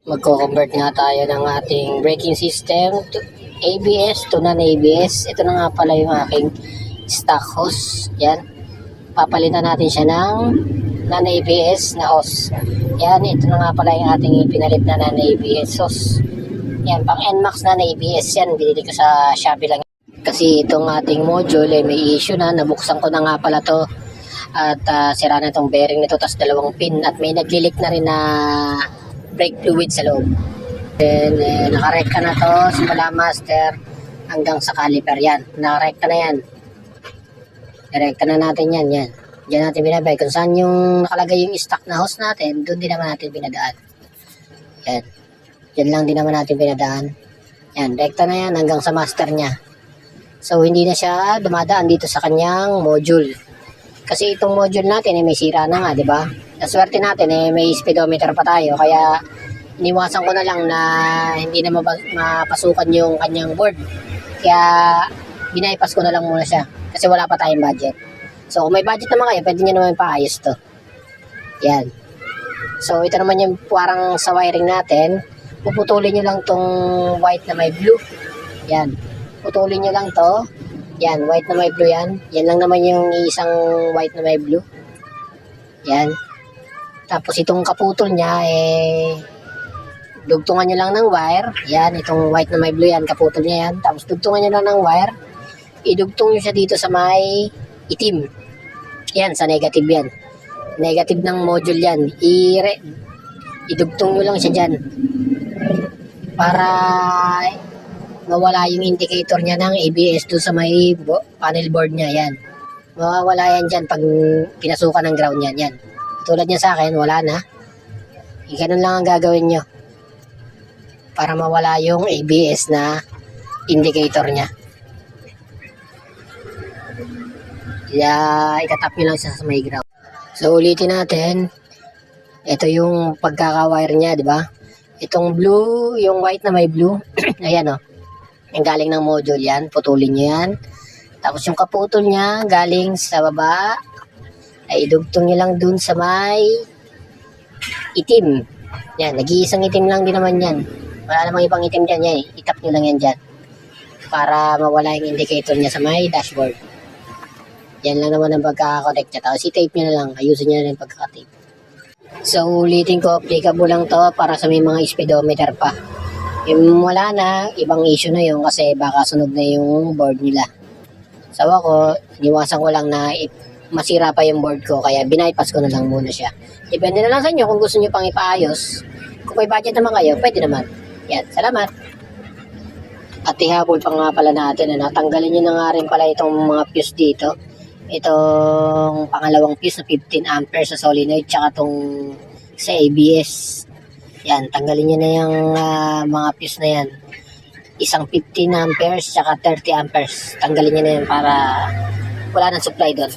Magko-convert nga tayo ng ating braking system to ABS to non-ABS. Ito na nga pala yung aking stock hose. Yan. Papalitan natin siya ng non-ABS na hose. Yan. Ito na nga pala yung ating pinalit na non-ABS hose. Yan. Pang NMAX non-ABS yan. Binili ko sa Shopee lang. Kasi itong ating module may issue na. Nabuksan ko na nga pala to. At sira na itong bearing nito. Tapos dalawang pin. At may naglilik na rin na brake fluid sa loob. Then, nakarekta na to simula master hanggang sa caliper yan. Nakarekta na yan. Direkta na natin yan. Yan. Diyan natin binabay. Kung saan yung nakalagay yung stock na hose natin, doon din naman natin binadaan. Yan. Diyan lang din naman natin binadaan. Yan. Rekta na yan hanggang sa master niya. So, hindi na siya dumadaan dito sa kanyang module. Kasi itong module natin may sira na nga, di ba? Swerte natin may speedometer pa tayo, kaya iniwasan ko na lang na hindi na mapasukan yung kanyang board. Kaya binaypas ko na lang muna siya kasi wala pa tayong budget. So kung may budget naman kayo, pwede nyo naman paayos to. Yan. So ito naman yung parang sa wiring natin. Puputulin nyo lang tong white na may blue. Yan. Putulin nyo lang to. Yan, white na may blue yan. Yan lang naman yung isang white na may blue. Yan. Tapos itong kaputol niya, dugtungan nyo lang ng wire. Yan, itong white na may blue yan, kaputol niya yan. Tapos dugtungan nyo lang ng wire. Idugtong nyo siya dito sa may itim. Yan, sa negative yan. Negative ng module yan. Idugtong nyo lang siya dyan. Para mawala yung indicator niya ng ABS doon sa may panel board niya. Yan. Mawawala yan dyan pag pinasukan ng ground yan. Yan. Tulad niya sa akin, wala na. Ganun lang ang gagawin nyo para mawala yung ABS na indicator niya. Kaya itatap nyo lang siya sa may ground. So ulitin natin. Ito yung pagkaka-wire niya, di ba? Itong blue, yung white na may blue. Ayan o. Yung galing ng module yan. Putulin nyo yan. Tapos yung kaputol niya galing sa baba. Ay idugtong nyo lang dun sa may itim. Yan, nag-iisang itim lang din naman yan. Wala namang ibang itim dyan yan. Itap nyo lang yan dyan. Para mawala yung indicator niya sa may dashboard. Yan lang naman ang pagkakakonect niya. Tapos i-tape nyo na lang. Ayusin nyo na lang pagkaka-tape. So ulitin ko, applicable lang to para sa may mga speedometer pa. Yung wala na, ibang issue na yun kasi baka sunog na yung board nila. So ako, iniwasan ko lang na masira pa yung board ko, kaya binaypas ko na lang muna siya. Depende na lang sa inyo kung gusto nyo pang ipaayos. Kung may budget naman kayo, pwede naman. Yan, salamat. At ihabol pa nga pala natin, tanggalin nyo na nga rin pala itong mga fuse dito. Itong pangalawang fuse na 15 amperes sa solenoid, tsaka itong sa ABS. Yan, tanggalin nyo na yung mga fuse na yan. Isang 15 amperes, tsaka 30 amperes. Tanggalin nyo na yan para wala nang supply doon.